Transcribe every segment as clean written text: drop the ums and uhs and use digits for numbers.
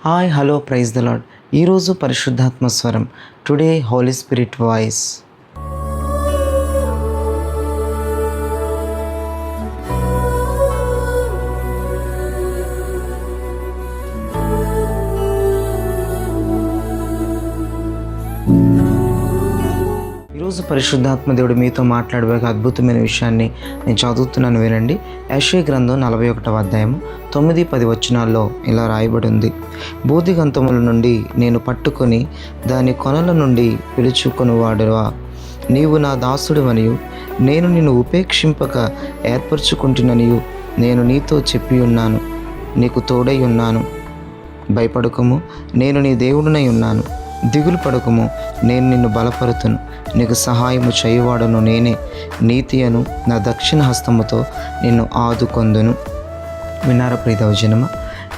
Hi hello praise the lord. ఈరోజు పరిశుద్ధాత్మ స్వరం, టుడే హోలీ స్పిరిట్ వాయిస్. ఈరోజు పరిశుద్ధాత్మ దేవుడు మీతో మాట్లాడబోయే అద్భుతమైన విషయాన్ని నేను చదువుతున్నాను, వినండి. యెషయా గ్రంథం 41వ అధ్యాయము 9-10 వచనాల్లో ఇలా రాయబడి ఉంది. బూదిగంతముల నుండి నేను పట్టుకొని దాని కొనల నుండి పిలుచుకొనివాడువా, నీవు నా దాసుడివనియు నేను నిన్ను ఉపేక్షింపక ఏర్పరచుకుంటున్ననియు నేను నీతో చెప్పి ఉన్నాను. నీకు తోడై ఉన్నాను, భయపడకము, నేను నీ దేవుడినై ఉన్నాను. దిగులు పడకము, నేను నిన్ను బలపరుతును. నీకు సహాయము చేయువాడను నేనే. నీతియను నా దక్షిణ హస్తముతో నిన్ను ఆదుకొందును. విన్నారా ప్రియ దైవజనమా?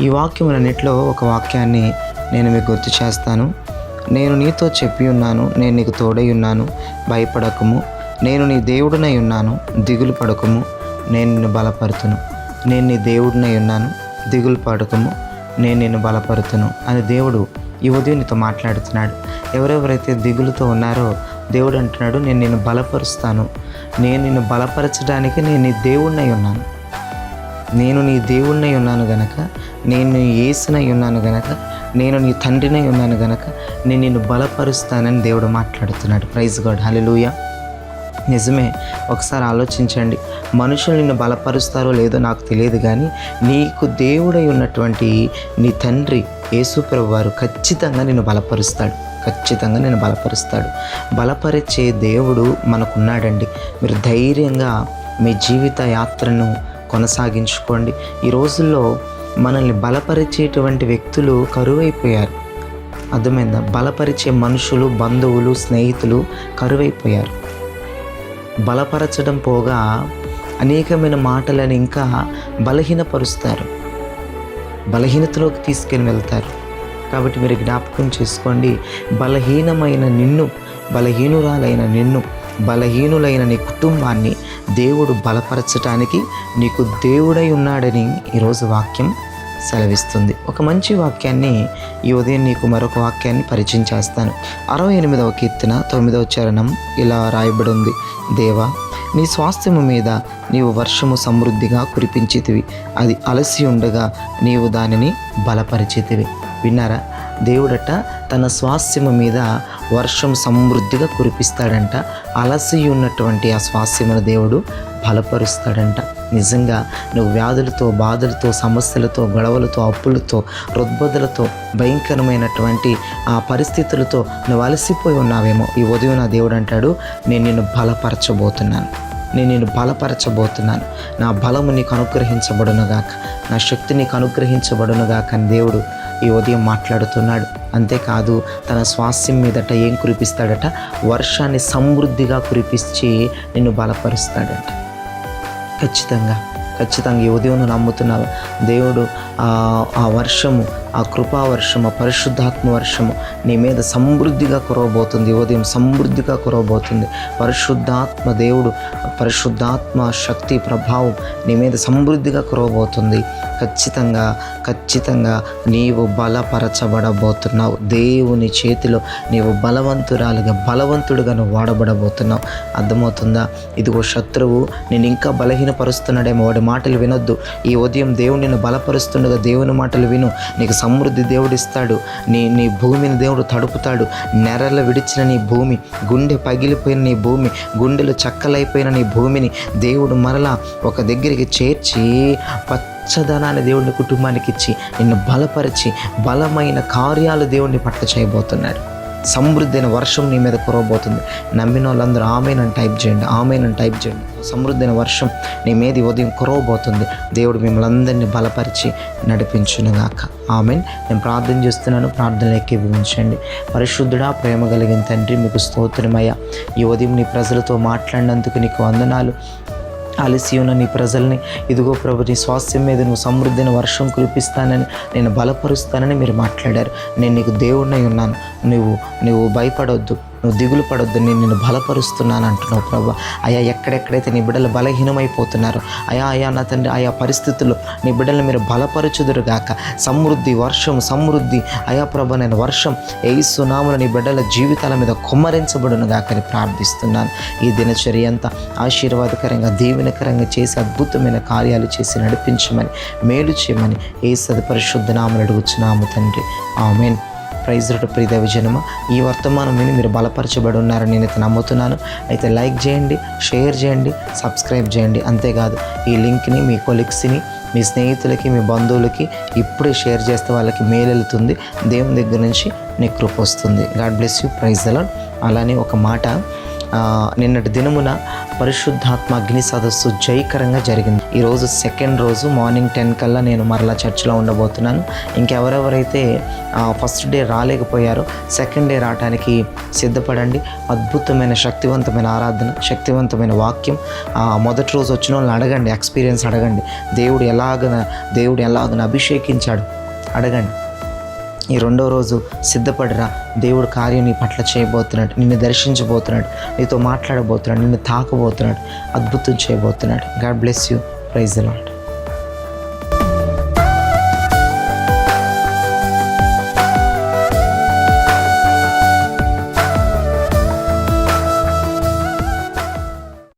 ఈ వాక్యములన్నిటిలో ఒక వాక్యాన్ని నేను మీకు గుర్తు చేస్తాను. నేను నీతో చెప్పి ఉన్నాను, నేను నీకు తోడై ఉన్నాను, భయపడకము, నేను నీ దేవుడినై ఉన్నాను. దిగులు పడకము, నేను నిన్ను బలపరుతును. నేను నీ దేవుడినై ఉన్నాను, దిగులు పడకము, నేను నిన్ను బలపరుతును అని దేవుడు ఈ ఉదయం నీతో మాట్లాడుతున్నాడు. ఎవరెవరైతే దిగులుతో ఉన్నారో దేవుడు అంటున్నాడు, నేను నిన్ను బలపరుస్తాను. నేను నిన్ను బలపరచడానికి నేను నీ దేవుడినై ఉన్నాను. నేను నీ దేవుడినై ఉన్నాను గనక, నేను నీ యేసునై ఉన్నాను గనక, నేను నీ తండ్రినై ఉన్నాను గనక నేను నిన్ను బలపరుస్తానని దేవుడు మాట్లాడుతున్నాడు. ప్రైజ్ గాడ్, హల్లెలూయా. నిజమే. ఒకసారి ఆలోచించండి, మనుషులు నిన్ను బలపరుస్తారో లేదో నాకు తెలియదు, కానీ నీకు దేవుడై ఉన్నటువంటి నీ తండ్రి యేసు ప్రభువు వారు ఖచ్చితంగా నిన్ను బలపరుస్తాడు. ఖచ్చితంగా నేను బలపరుస్తాడు. బలపరిచే దేవుడు మనకున్నాడండి. మీరు ధైర్యంగా మీ జీవిత యాత్రను కొనసాగించుకోండి. ఈ రోజుల్లో మనల్ని బలపరిచేటువంటి వ్యక్తులు కరువైపోయారు. అర్థమైందా? బలపరిచే మనుషులు, బంధువులు, స్నేహితులు కరువైపోయారు. బలపరచడం పోగా అనేకమైన మాటలను ఇంకా బలహీనపరుస్తారు, బలహీనతలోకి తీసుకెళ్ళి వెళ్తారు. కాబట్టి మీరు జ్ఞాపకం చేసుకోండి, బలహీనమైన నిన్ను, బలహీనురాలైన నిన్ను, బలహీనులైన నీ కుటుంబాన్ని దేవుడు బలపరచటానికి నీకు దేవుడై ఉన్నాడని ఈరోజు వాక్యం సెలవిస్తుంది. ఒక మంచి వాక్యాన్ని ఈ ఉదయం నీకు మరొక వాక్యాన్ని పరిచయం చేస్తాను. 68వ కీర్తన 9వ చరణం ఇలా రాయబడి ఉంది. దేవా, నీ స్వాస్థ్యము మీద నీవు వర్షము సమృద్ధిగా కురిపించితివి, అది అలసి ఉండగా నీవు దానిని బలపరిచితివి. విన్నారా? దేవుడట తన స్వాస్థ్యము మీద వర్షం సమృద్ధిగా కురిపిస్తాడంట. అలసి ఉన్నటువంటి ఆ స్వాస్థ్యమును దేవుడు బలపరుస్తాడంట. నిజంగా నువ్వు వ్యాధులతో, బాధలతో, సమస్యలతో, గొడవలతో, అప్పులతో, రుగ్మతలతో, భయంకరమైనటువంటి ఆ పరిస్థితులతో నువ్వు అలసిపోయి ఉన్నావేమో. ఈ ఉదయం నా దేవుడు అంటాడు, నేను నిన్ను బలపరచబోతున్నాను, నేను నిన్ను బలపరచబోతున్నాను. నా బలము నీకు అనుగ్రహించబడునుగాక, నా శక్తి నీకు అనుగ్రహించబడునుగాక అని దేవుడు ఈ ఉదయం మాట్లాడుతున్నాడు. అంతేకాదు, తన స్వాస్థ్యం మీదట ఏం కురిపిస్తాడట? వర్షాన్ని సమృద్ధిగా కురిపించి నిన్ను బలపరుస్తాడట. ఖచ్చితంగా ఈ ఉదయం నువ్వు నమ్ముతున్నావు. దేవుడు ఆ వర్షము, ఆ కృపా వర్షము, పరిశుద్ధాత్మ వర్షము నీ మీద సమృద్ధిగా కురవబోతుంది. ఉదయం సమృద్ధిగా కురవబోతుంది. పరిశుద్ధాత్మ దేవుడు, పరిశుద్ధాత్మ శక్తి ప్రభావం నీ మీద సమృద్ధిగా కురవబోతుంది. ఖచ్చితంగా నీవు బలపరచబడబోతున్నావు. దేవుని చేతిలో నీవు బలవంతుడుగా నువ్వు వాడబడబోతున్నావు. అర్థమవుతుందా? ఇదిగో శత్రువు నేను ఇంకా బలహీనపరుస్తున్నాడేమో, వాడి మాటలు వినొద్దు. ఈ ఉదయం దేవుడు నిన్ను బలపరుస్తుండగా దేవుని మాటలు విను. నీకు సమృద్ధి దేవుడు ఇస్తాడు. నీ భూమిని దేవుడు తడుపుతాడు. నెరలు విడిచిన నీ భూమి, గుండె పగిలిపోయిన నీ భూమి, గుండెలు చక్కలైపోయిన నీ భూమిని దేవుడు మరలా ఒక దగ్గరికి చేర్చి పచ్చదనాన్ని దేవుడిని కుటుంబానికి ఇచ్చి నిన్ను బలపరిచి బలమైన కార్యాలు దేవుడిని పట్ల చేయబోతున్నాడు. సమృద్ధి అయిన వర్షం నీ మీద కురవబోతుంది. నమ్మిన వాళ్ళందరూ ఆమెన్ అని టైప్ చేయండి. సమృద్ధి అయిన వర్షం నీ మీద ఉదయం కురవబోతుంది. దేవుడు మిమ్మల్ని అందరినీ బలపరిచి నడిపించునుగాక. ఆమెన్. నేను ప్రార్థన చేస్తున్నాను, ప్రార్థనలు ఏకీభవించండి. పరిశుద్ధుడా, ప్రేమ కలిగిన తండ్రి, మీకు స్తోత్రమయ్యా. ఈ ఉదయం నీ ప్రజలతో మాట్లాడినందుకు నీకు వందనాలు. అలసి ఉన్న నీ ప్రజల్ని ఇదిగో ప్రభు, నీ స్వాస్థ్యం మీద నువ్వు సమృద్ధిని వర్షం కురిపిస్తానని, నేను బలపరుస్తానని మీరు మాట్లాడారు. నేను నీకు దేవుడినై ఉన్నాను. నువ్వు భయపడొద్దు, నువ్వు దిగులు పడొద్దు, నేను నిన్ను బలపరుస్తున్నాను అంటున్నావు ప్రభా. అయా ఎక్కడెక్కడైతే నీ బిడ్డలు బలహీనమైపోతున్నారో అయా నా తండ్రి ఆయా పరిస్థితుల్లో నీ బిడ్డలను మీరు బలపరచుదురుగాక. సమృద్ధి వర్షం సమృద్ధి అయా ప్రభా, నేను వర్షం యేసు నామమున నీ బిడ్డల జీవితాల మీద కుమ్మరించబడును గాక అని ప్రార్థిస్తున్నాను. ఈ దినచర్య అంతా ఆశీర్వాదకరంగా దీవెనకరంగా చేసి అద్భుతమైన కార్యాలు చేసి నడిపించమని, మేలు చేయమని యేసు పరిశుద్ధ నామమున అడుగుచున్నాము తండ్రి. ఆమేన్. Praise lord. ప్రియ దైవజనమా, ఈ వర్తమానం విని మీరు బలపరచబడి ఉన్నారని నేనైతే నమ్ముతున్నాను. అయితే లైక్ చేయండి, షేర్ చేయండి, సబ్స్క్రైబ్ చేయండి. అంతేకాదు ఈ లింక్ని మీ కొలీగ్స్ని, మీ స్నేహితులకి, మీ బంధువులకి ఇప్పుడే షేర్ చేస్తే వాళ్ళకి మేలు వెళ్తుంది. దేవుని దగ్గర నుంచి నీ కృప వస్తుంది. God bless you. Praise lord. అలానే ఒక మాట, నిన్నటి దినమున పరిశుద్ధాత్మ అగ్ని సదస్సు జయకరంగా జరిగింది. ఈరోజు సెకండ్ రోజు మార్నింగ్ 10 కల్లా నేను మరలా చర్చిలో ఉండబోతున్నాను. ఇంకెవరెవరైతే ఫస్ట్ డే రాలేకపోయారో సెకండ్ డే రావడానికి సిద్ధపడండి. అద్భుతమైన శక్తివంతమైన ఆరాధన, శక్తివంతమైన వాక్యం. మొదటి రోజు వచ్చిన వాళ్ళని అడగండి, ఎక్స్పీరియన్స్ అడగండి. దేవుడు ఎలాగన అభిషేకించాడు అడగండి. ఈ రెండో రోజు సిద్ధపడిరా, దేవుడు కార్యం నీ పట్ల చేయబోతున్నాడు, నిన్ను దర్శించబోతున్నాడు, నీతో మాట్లాడబోతున్నాడు, నిన్ను తాకబోతున్నాడు, అద్భుతం చేయబోతున్నాడు. God bless you. Praise the lord.